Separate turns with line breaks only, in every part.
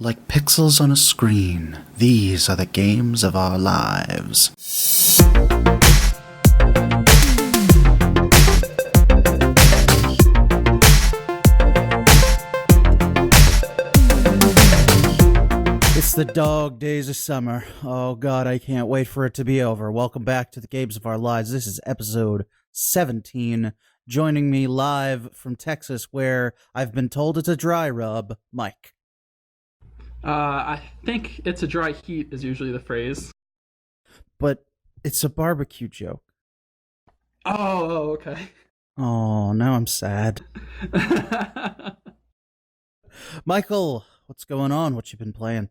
Like pixels on a screen, these are the games of our lives. It's the dog days of summer. Oh god, I can't wait for it to be over. Welcome back to the Games of Our Lives. This is episode 17. Joining me live from Texas, where I've been told it's a dry rub, Mike.
I think it's a dry heat is usually the phrase.
But it's a barbecue joke.
Oh, okay.
Oh, now I'm sad. Michael, what's going on? What you been playing?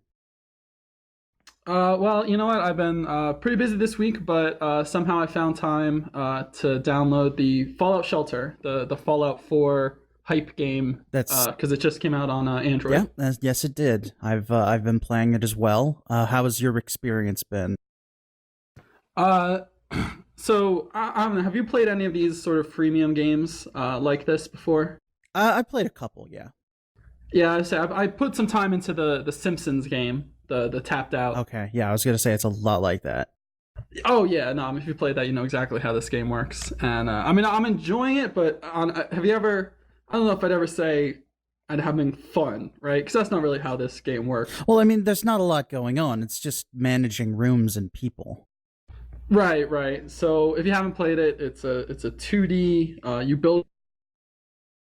Well, you know what? I've been pretty busy this week, but somehow I found time to download the Fallout Shelter, the Fallout 4 hype game.
That's
because it just came out on Android.
Yeah, yes, it did. I've been playing it as well. How has your experience been?
So I don't know. Have you played any of these sort of freemium games like this before?
I played a couple, yeah.
Yeah, I put some time into the Simpsons game, the Tapped Out.
Okay, yeah, I was gonna say it's a lot like that.
Oh yeah, no. I mean, if you played that, you know exactly how this game works. And I mean, I'm enjoying it. But have you ever? I don't know if I'd ever say I'm having fun, right? Because that's not really how this game works.
Well, I mean, there's not a lot going on. It's just managing rooms and people.
Right. So if you haven't played it, it's a 2D. You build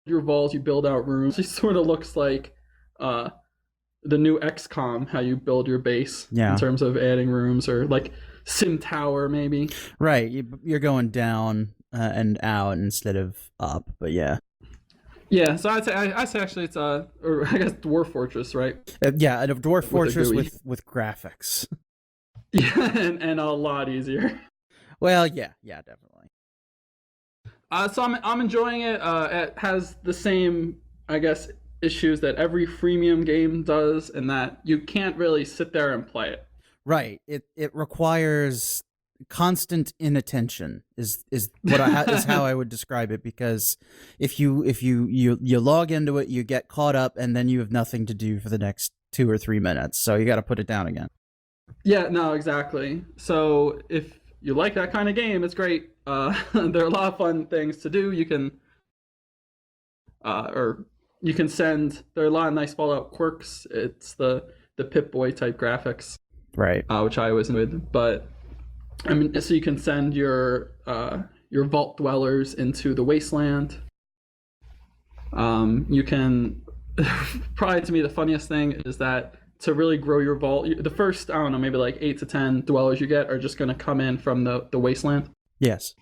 your vaults, you build out rooms. It sort of looks like the new XCOM, how you build your base in terms of adding rooms, or like Sim Tower maybe.
Right, you're going down and out instead of up, but yeah.
Yeah, so I'd say actually it's or I guess Dwarf Fortress, right?
Yeah, a Dwarf Fortress with graphics.
Yeah, and a lot easier.
Well, yeah, definitely.
So I'm enjoying it. It has the same, I guess, issues that every freemium game does, in that you can't really sit there and play it.
Right. It requires constant inattention is what is how I would describe it, because if you log into it, you get caught up, and then you have nothing to do for the next 2 or 3 minutes, so you got to put it down again.
Yeah, no, exactly. So if you like that kind of game, it's great. There are a lot of fun things to do. You can send. There are a lot of nice Fallout quirks. It's the Pip-Boy type graphics,
right?
Which I was with, but I mean, so you can send your vault dwellers into the wasteland. You can probably, to me, the funniest thing is that to really grow your vault, the first, I don't know, maybe like 8 to 10 dwellers you get are just going to come in from the wasteland.
Yes.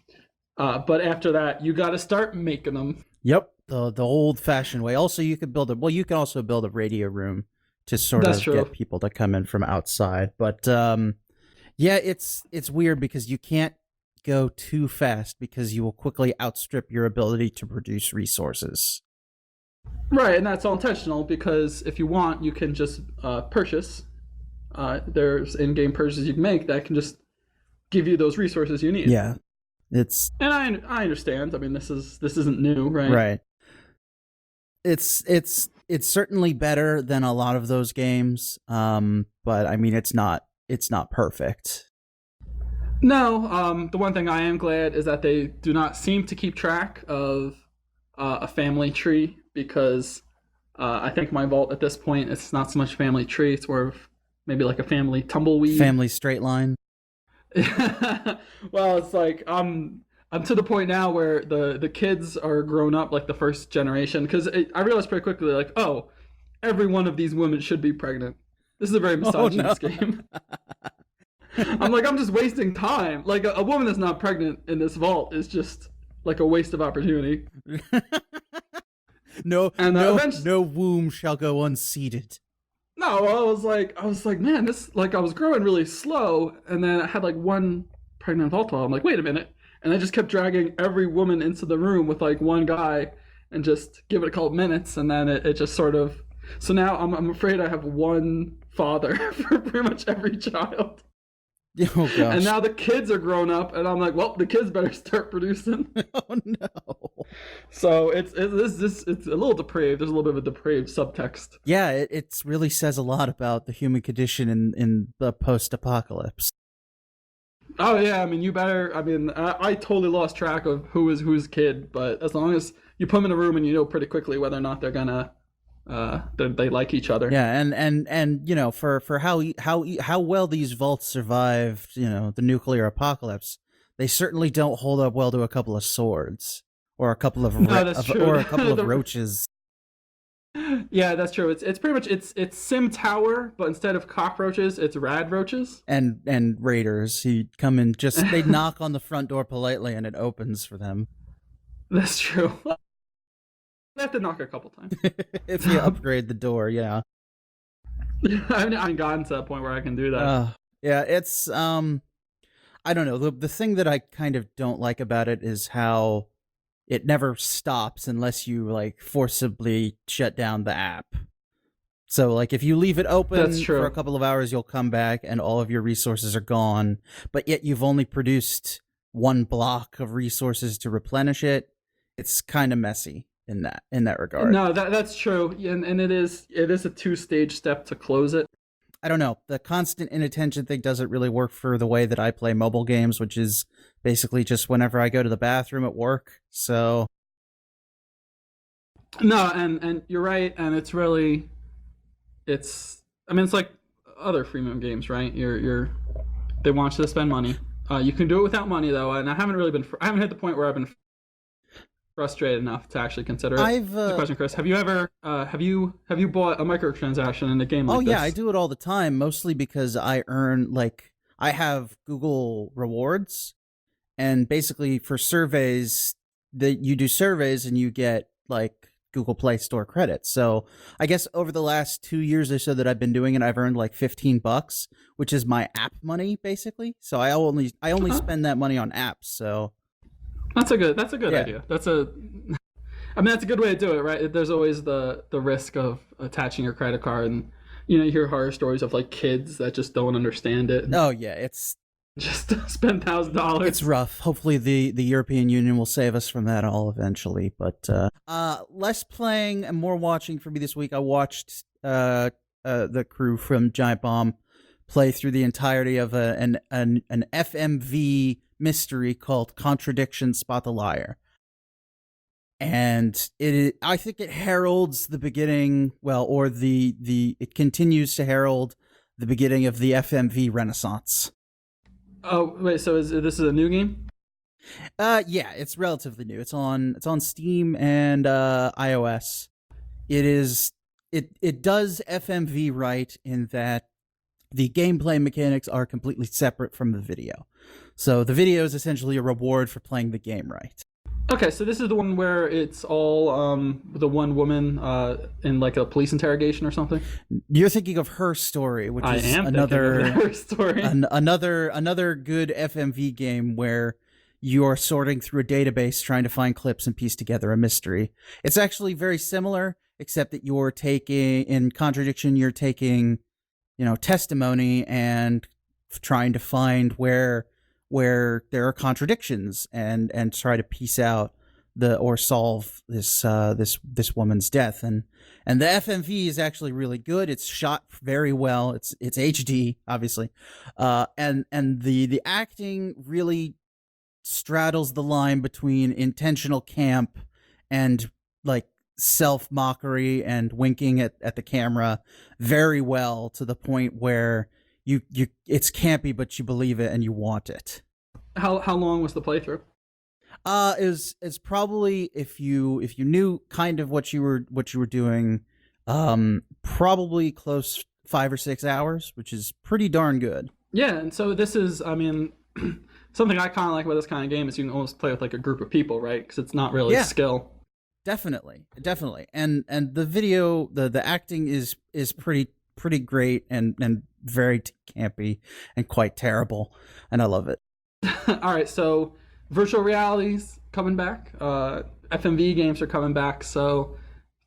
But after that, you got to start making them.
Yep, the old-fashioned way. Also, you could build you can also build a radio room to sort of get people to come in from outside. But yeah, it's weird because you can't go too fast, because you will quickly outstrip your ability to produce resources.
Right, and that's all intentional, because if you want, you can just purchase. There's in-game purchases you can make that can just give you those resources you need.
Yeah, and
I understand. I mean, this isn't new, right?
Right. It's certainly better than a lot of those games, but I mean, it's not perfect.
No, the one thing I am glad is that they do not seem to keep track of a family tree, because I think my vault at this point, it's not so much family tree, it's more of maybe like a family tumbleweed.
Family straight line.
Well, it's like I'm to the point now where the kids are grown up, like the first generation, because I realized pretty quickly, like, oh, every one of these women should be pregnant. This is a very misogynist game. I'm like, I'm just wasting time. Like, a woman that's not pregnant in this vault is just like a waste of opportunity.
No womb shall go unseeded.
No, I was like, man, this, like, I was growing really slow, and then I had like one pregnant vault while I'm like, wait a minute, and I just kept dragging every woman into the room with like one guy, and just give it a couple minutes, and then it just sort of. So now I'm afraid I have one father for pretty much every child.
Oh gosh.
And now the kids are grown up, and I'm like, well, the kids better start producing.
Oh no.
So it's a little depraved. There's a little bit of a depraved subtext.
Yeah, it really says a lot about the human condition in the post-apocalypse.
Oh yeah, I mean, you better. I mean, I totally lost track of who is whose kid, but as long as you put them in a room and you know pretty quickly whether or not they're gonna they like each other.
Yeah, and you know, for how well these vaults survived, you know, the nuclear apocalypse, they certainly don't hold up well to a couple of swords or a couple of or a couple of roaches.
Yeah, that's true. It's pretty much it's Sim Tower, but instead of cockroaches, it's rad roaches.
And raiders, he come in they knock on the front door politely and it opens for them.
That's true. I have to knock a couple times.
If you upgrade the door, yeah.
I haven't gotten to that point where I can do that.
Yeah, it's I don't know. The thing that I kind of don't like about it is how it never stops unless you like forcibly shut down the app. So like if you leave it open for a couple of hours, you'll come back and all of your resources are gone, but yet you've only produced one block of resources to replenish it. It's kind of messy in that regard.
No, that's true. And it is a 2-stage step to close it.
I don't know. The constant inattention thing doesn't really work for the way that I play mobile games, which is basically just whenever I go to the bathroom at work. So
no, and you're right, and it's really it's like other freemium games, right? They want you to spend money. You can do it without money though, and I haven't hit the point where I've been frustrated enough to actually consider it. Here's a question, Chris. Have you ever have you bought a microtransaction in a game like this?
Oh yeah, I do it all the time, mostly because I have Google rewards, and basically for surveys you do surveys and you get like Google Play Store credits. So I guess over the last 2 years or so that I've been doing it, I've earned like $15, which is my app money basically. So I only spend that money on apps. So
that's a good idea. That's a good way to do it, right? There's always the risk of attaching your credit card, and you hear horror stories of like kids that just don't understand it.
Oh yeah, it's
just spend $1,000.
It's rough. Hopefully the European Union will save us from that all eventually. But less playing and more watching for me this week. I watched the crew from Giant Bomb play through the entirety of an FMV mystery called Contradiction, Spot the Liar. And I think it heralds the beginning, or it continues to herald the beginning of the FMV renaissance.
Oh wait, so this is a new game?
Yeah, it's relatively new. It's on Steam and iOS. It does FMV right in that the gameplay mechanics are completely separate from the video. So the video is essentially a reward for playing the game right.
Okay, so this is the one where it's all the one woman in like a police interrogation or something.
You're thinking of Her Story, which is another Her Story, another good FMV game where you're sorting through a database trying to find clips and piece together a mystery. It's actually very similar, except that in Contradiction, you're taking, testimony and trying to find where there are contradictions and try to piece out or solve this woman's death. And the FMV is actually really good. It's shot very well. It's HD, obviously. And the acting really straddles the line between intentional camp and like self-mockery and winking at the camera very well, to the point where it's campy, but you believe it and you want it.
How long was the playthrough?
Is probably, if you knew kind of what you were doing, probably close 5 or 6 hours, which is pretty darn good.
Yeah, and so this is, something I kind of like about this kind of game is you can almost play with like a group of people, right? Because it's not really skill. Definitely,
and the video, the acting is pretty great and very campy and quite terrible, and I love it.
All right, so virtual reality's coming back. FMV games are coming back. So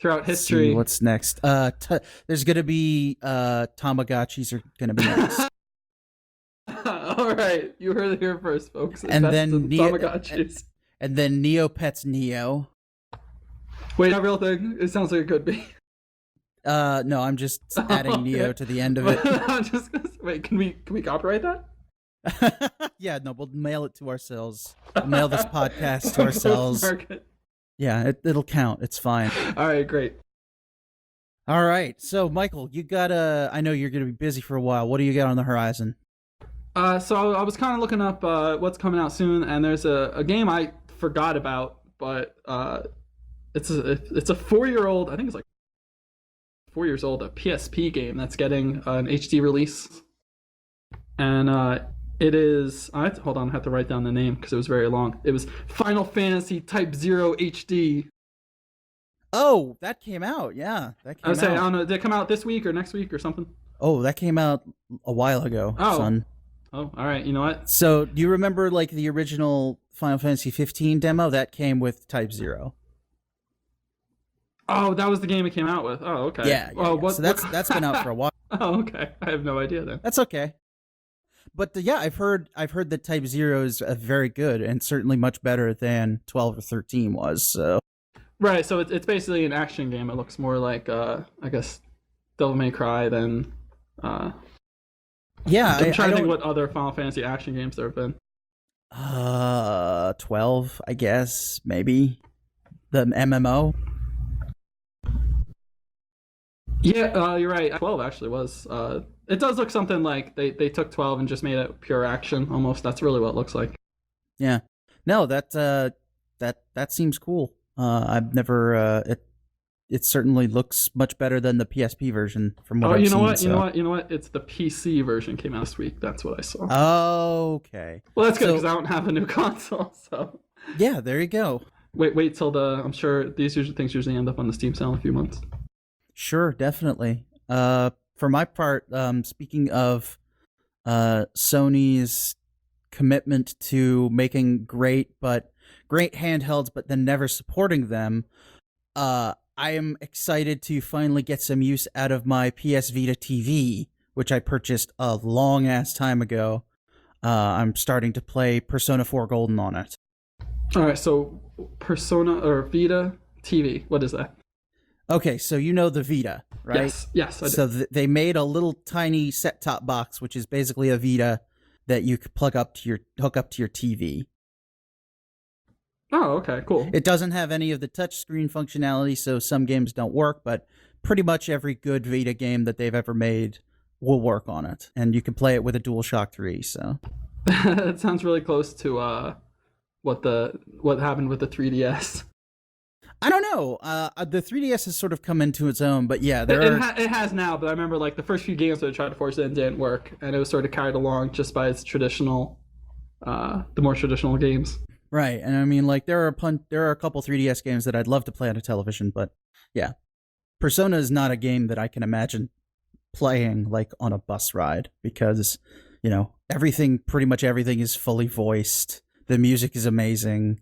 throughout history,
what's next? There's gonna be Tamagotchis are gonna be next.
All right, you heard it here first, folks.
And then
Tamagotchis.
And then Neopets Neo.
Wait, not real thing. It sounds like it could be.
No, I'm just adding Neo to the end of it.
I'm just gonna wait. Can we copyright that?
Yeah, no, we'll mail it to ourselves. We'll mail this podcast to ourselves. Yeah, it'll count. It's fine.
All right, great.
All right, so Michael, you got I know you're gonna be busy for a while. What do you got on the horizon?
So I was kind of looking up what's coming out soon, and there's a game I forgot about, but it's a 4-year-old. I think it's like 4 years old. A PSP game that's getting an HD release, and it is. Hold on, I have to write down the name because it was very long. It was Final Fantasy Type 0 HD.
Oh, that came out. Yeah, that came out.
I don't know. Did it come out this week or next week or something?
Oh, that came out a while ago, son.
Oh, all right. You know what?
So, do you remember like the original Final Fantasy 15 demo that came with Type 0?
Oh, that was the game it came out with. Oh, okay.
Yeah. So that's been out for a while.
Oh, okay. I have no idea then.
That's okay. But yeah, I've heard that Type 0 is very good and certainly much better than 12 or 13 was. So.
Right. So it's basically an action game. It looks more like I guess Devil May Cry than.
Yeah,
I'm trying to think what other Final Fantasy action games there have been.
12, I guess, maybe. The MMO.
Yeah, you're right. 12 actually was. It does look something like they took 12 and just made it pure action almost. That's really what it looks like.
Yeah. No, that seems cool. I've never it certainly looks much better than the PSP version from what I've seen.
You know what? It's the PC version came out this week. That's what I saw.
Okay.
Well, that's good because I don't have a new console. So.
Yeah, there you go.
Wait till I'm sure these things usually end up on the Steam sale in a few months.
Sure, definitely. For my part, speaking of Sony's commitment to making great handhelds, but then never supporting them, I am excited to finally get some use out of my PS Vita TV, which I purchased a long ass time ago. I'm starting to play Persona 4 Golden on it.
All right, so Persona or Vita TV, what is that?
Okay, so you know the Vita, right?
Yes, I do.
So they made a little tiny set-top box, which is basically a Vita that you could hook up to your TV.
Oh, okay, cool.
It doesn't have any of the touchscreen functionality, so some games don't work, but pretty much every good Vita game that they've ever made will work on it, and you can play it with a DualShock 3. So
that sounds really close to what happened with the 3DS.
I don't know. The 3DS has sort of come into its own, but yeah,
it has now. But I remember like the first few games that I tried to force it in didn't work, and it was sort of carried along just by its traditional, the more traditional games.
Right, and I mean, like there are a couple 3DS games that I'd love to play on a television, but yeah, Persona is not a game that I can imagine playing like on a bus ride because, you know, pretty much everything is fully voiced. The music is amazing,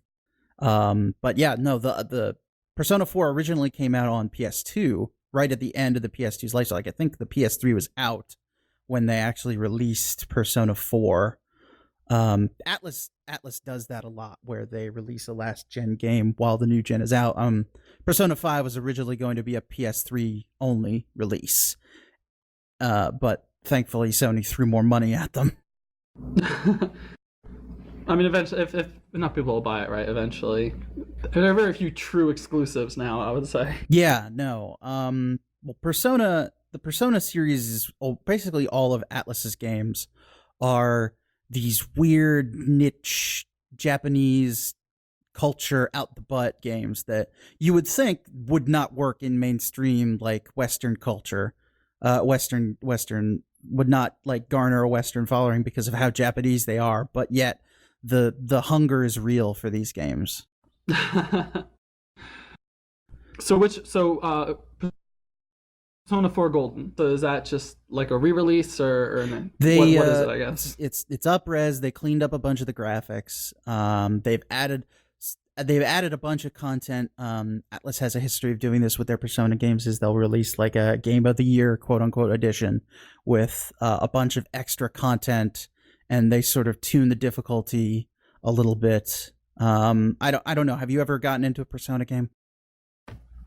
but yeah, no, the Persona 4 originally came out on PS2 right at the end of the PS2's life cycle. Like I think the PS3 was out when they actually released Persona 4. Atlas does that a lot where they release a last gen game while the new gen is out. Persona 5 was originally going to be a PS3 only release. But thankfully Sony threw more money at them.
I mean, eventually, if enough people will buy it, right? Eventually, there are very few true exclusives now, I would say.
Yeah, no. Well, the Persona series is basically all of Atlas's games are these weird niche Japanese culture out the butt games that you would think would not work in mainstream like Western culture. Western would not like garner a Western following because of how Japanese they are, but yet the hunger is real for these games. So Persona 4 Golden. So is that just like a re-release or what is it, I guess? It's up-res. They cleaned up a bunch of the graphics. They've added a bunch of content. Atlas has a history of doing this with their Persona games, is they'll release like a Game of the Year, quote-unquote, edition with a bunch of extra content and they sort of tune the difficulty a little bit. I don't know. Have you ever gotten into a Persona game?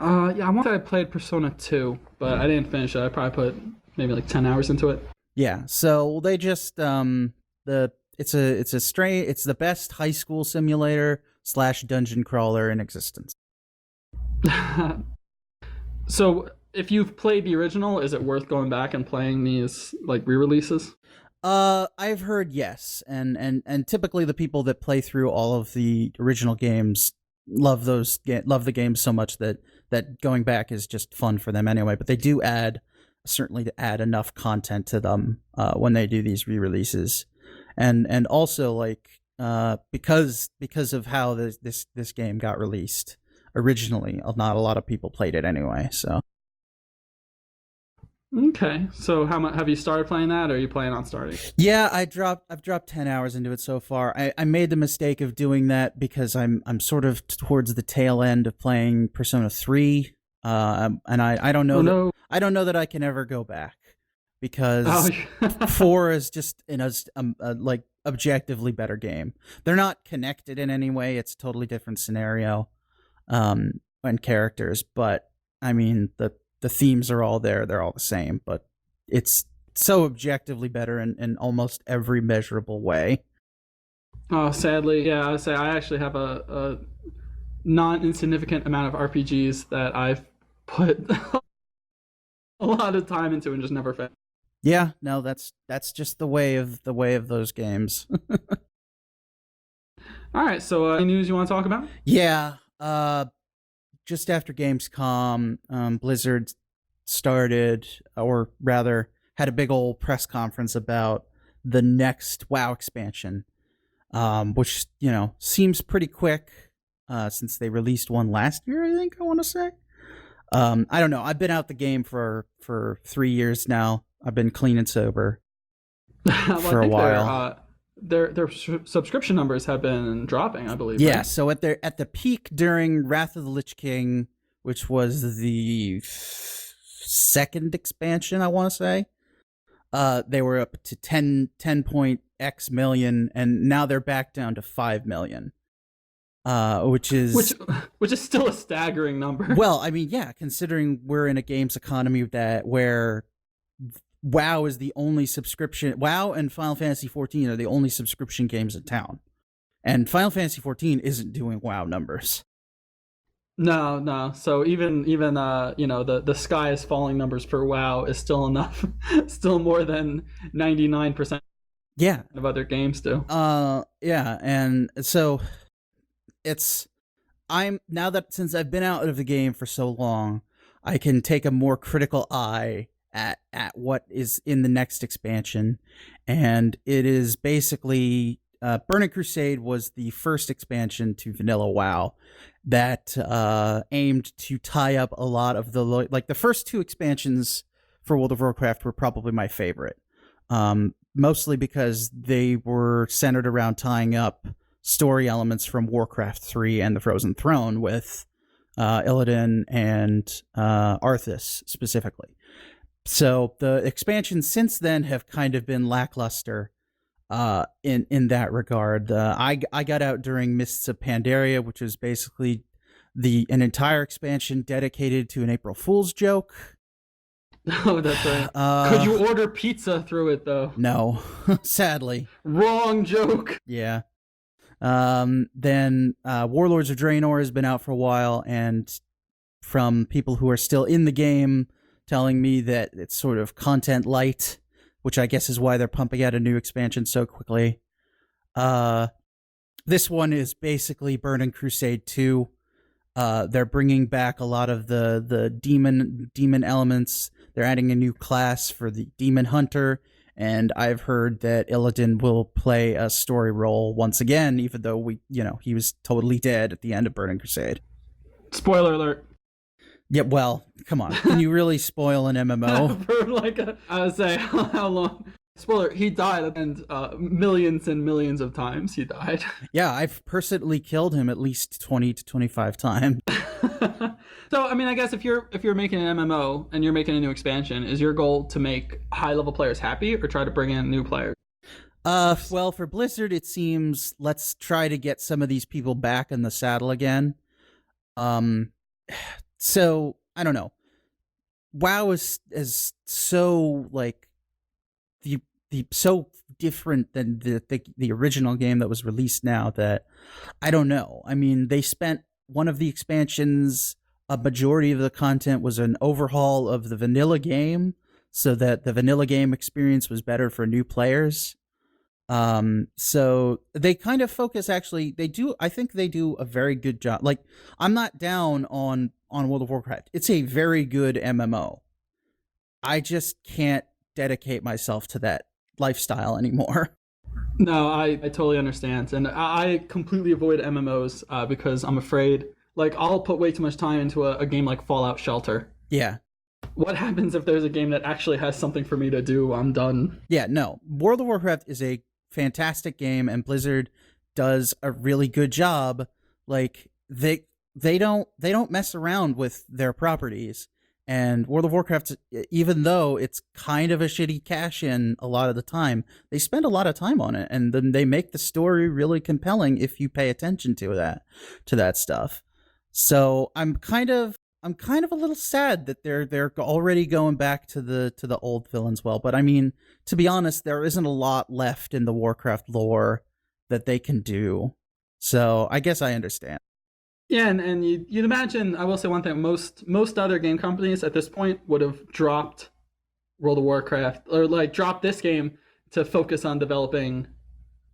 Yeah, I want to say I played Persona 2, but I didn't finish it. I probably put maybe like 10 hours into it.
Yeah. So they just it's the best high school simulator / dungeon crawler in existence.
So if you've played the original, is it worth going back and playing these like re-releases?
I've heard yes, and typically the people that play through all of the original games love the games so much that going back is just fun for them anyway. But they do certainly add enough content to them when they do these re-releases, and also like because of how this game got released originally, not a lot of people played it anyway. So
okay, so have you started playing that, or are you planning on starting?
Yeah, I've dropped 10 hours into it so far. I made the mistake of doing that because I'm sort of towards the tail end of playing Persona 3, and I don't know. I don't know that I can ever go back because 4 is just like objectively better game. They're not connected in any way. It's a totally different scenario, and characters, but I mean the themes are all there. They're all the same, but it's so objectively better in almost every measurable way.
Oh, sadly, yeah, I would say I actually have a non-insignificant amount of RPGs that I've put a lot of time into and just never finished.
Yeah, no, that's just the way of those games.
All right, so any news you want to talk about?
Yeah, just after Gamescom, Blizzard started, or rather had a big old press conference about the next WoW expansion, which, seems pretty quick since they released one last year, I think I want to say. I don't know. I've been out the game for 3 years now. I've been clean and sober for a while.
Their subscription numbers have been dropping, I believe.
Yeah,
right?
So at the peak during Wrath of the Lich King, which was the second expansion, I want to say, they were up to 10.x million, and now they're back down to 5 million, which is
still a staggering number.
Well, I mean, yeah, considering we're in a games economy where WoW is the only subscription. WoW and Final Fantasy XIV are the only subscription games in town, and Final Fantasy XIV isn't doing WoW numbers.
No. So even the sky is falling numbers for WoW is still enough, still more than 99%.
Yeah,
of other games do.
Yeah, and so since I've been out of the game for so long, I can take a more critical eye at what is in the next expansion, and it is basically Burning Crusade was the first expansion to vanilla WoW that aimed to tie up a lot of the first 2 expansions for World of Warcraft were probably my favorite, mostly because they were centered around tying up story elements from Warcraft 3 and the Frozen Throne with Illidan and Arthas specifically. So the expansions since then have kind of been lackluster in that regard. I got out during Mists of Pandaria, which is basically an entire expansion dedicated to an April Fool's joke.
Oh, that's right. Could you order pizza through it, though?
No, sadly.
Wrong joke.
Yeah. Then Warlords of Draenor has been out for a while, and from people who are still in the game telling me that it's sort of content light, which I guess is why they're pumping out a new expansion so quickly. This one is basically Burning Crusade 2. They're bringing back a lot of the demon elements. They're adding a new class for the Demon Hunter, and I've heard that Illidan will play a story role once again, even though he was totally dead at the end of Burning Crusade.
Spoiler alert.
Yeah, well, come on. Can you really spoil an MMO?
For I would say, how long? Spoiler, he died, and millions and millions of times he died.
Yeah, I've personally killed him at least 20 to 25 times.
So, I mean, I guess if you're making an MMO and you're making a new expansion, is your goal to make high-level players happy or try to bring in new players?
Well, for Blizzard, it seems let's try to get some of these people back in the saddle again. Um, so I don't know. WoW is so like the so different than the original game that was released now that I don't know. I mean, they spent one of the expansions, a majority of the content was an overhaul of the vanilla game so that the vanilla game experience was better for new players. So they kind of focus actually, I think they do a very good job. Like, I'm not down on World of Warcraft. It's a very good MMO. I just can't dedicate myself to that lifestyle anymore.
No, I totally understand. And I completely avoid MMOs because I'm afraid, like, I'll put way too much time into a game like Fallout Shelter.
Yeah.
What happens if there's a game that actually has something for me to do? I'm done.
Yeah, no. World of Warcraft is a fantastic game, and Blizzard does a really good job. Like, they don't mess around with their properties. And World of Warcraft, even though it's kind of a shitty cash-in a lot of the time, they spend a lot of time on it, and then they make the story really compelling if you pay attention to that stuff. So I'm kind of a little sad that they're already going back to the old villains. Well, but I mean, to be honest, there isn't a lot left in the Warcraft lore that they can do. So I guess I understand.
Yeah, and you'd imagine, I will say one thing, most other game companies at this point would have dropped World of Warcraft, or like dropped this game to focus on developing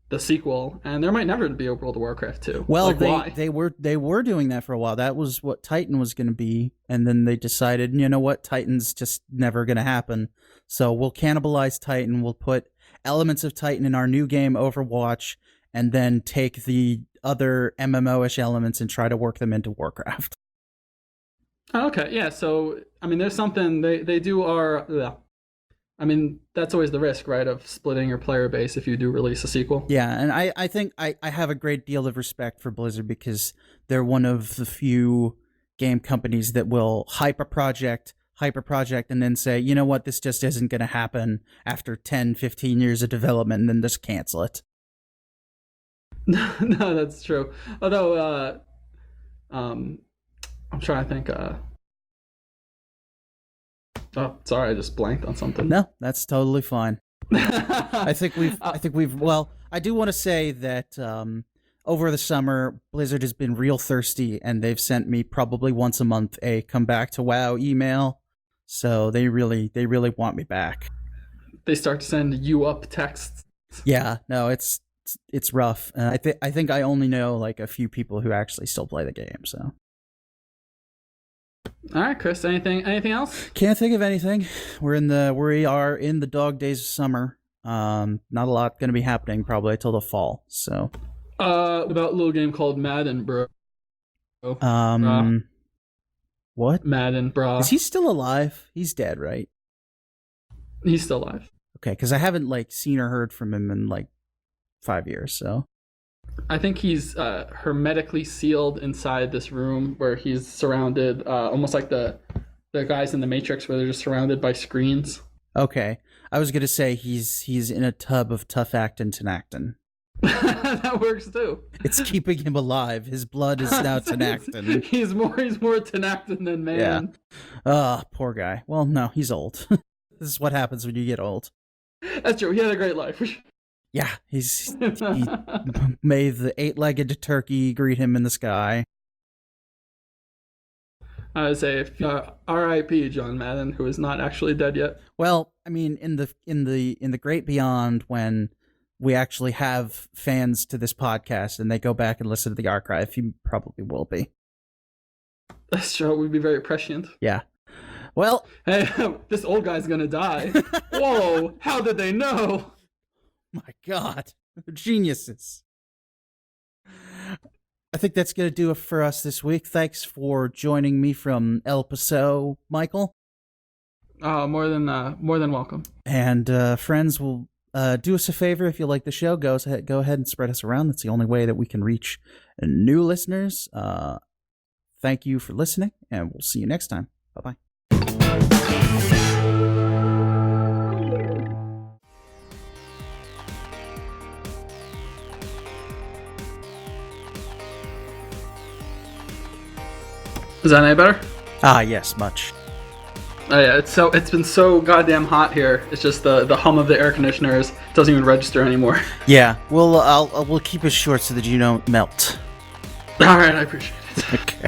the sequel, and there might never be a World of Warcraft 2.
Well,
like,
they were doing that for a while. That was what Titan was going to be, and then they decided, you know what, Titan's just never going to happen. So we'll cannibalize Titan, we'll put elements of Titan in our new game Overwatch, and then take the other MMO-ish elements and try to work them into Warcraft.
Okay, yeah, so, I mean, there's something, they do I mean, that's always the risk, right, of splitting your player base if you do release a sequel.
Yeah, and I think I have a great deal of respect for Blizzard because they're one of the few game companies that will hype a project, and then say, you know what, this just isn't going to happen after 10, 15 years of development, and then just cancel it.
No, that's true. Although, I'm trying to think. Oh, sorry, I just blanked on something.
No, that's totally fine. I think we've. Well, I do want to say that over the summer, Blizzard has been real thirsty, and they've sent me probably once a month a "come back to WoW" email. So they really want me back.
They start to send you up texts.
Yeah, no, it's rough. I think I only know like a few people who actually still play the game. So,
all right, Chris. Anything else?
Can't think of anything. We are in the dog days of summer. Not a lot going to be happening probably till the fall. So,
about a little game called Madden, bro.
What?
Madden, bro.
Is he still alive? He's dead, right?
He's still alive.
Okay, because I haven't like seen or heard from him in like 5 years. So
I think he's hermetically sealed inside this room where he's surrounded, almost like the guys in the Matrix where they're just surrounded by screens.
Okay, I was gonna say he's in a tub of tough actin tenactin.
That works too.
It's keeping him alive. His blood is now tenactin.
He's more tenactin than man.
Yeah. Poor guy. Well, no, he's old. This is what happens when you get old.
That's true. He had a great life.
Yeah, he made the 8-legged turkey greet him in the sky.
I would say, R.I.P. John Madden, who is not actually dead yet.
Well, I mean, in the great beyond, when we actually have fans to this podcast and they go back and listen to the archive, he probably will be.
That's true. We'd be very prescient.
Yeah. Well,
hey, this old guy's gonna die. Whoa! How did they know?
My God, geniuses. I think that's going to do it for us this week. Thanks for joining me from El Paso, Michael.
More than welcome.
And friends, will do us a favor if you like the show. Go ahead and spread us around. That's the only way that we can reach new listeners. Thank you for listening, and we'll see you next time. Bye-bye.
Is that any better?
Ah, yes, much.
Oh yeah, it's been so goddamn hot here. It's just the hum of the air conditioners doesn't even register anymore.
Yeah, we'll keep it short so that you don't melt.
All right, I appreciate it.
Okay.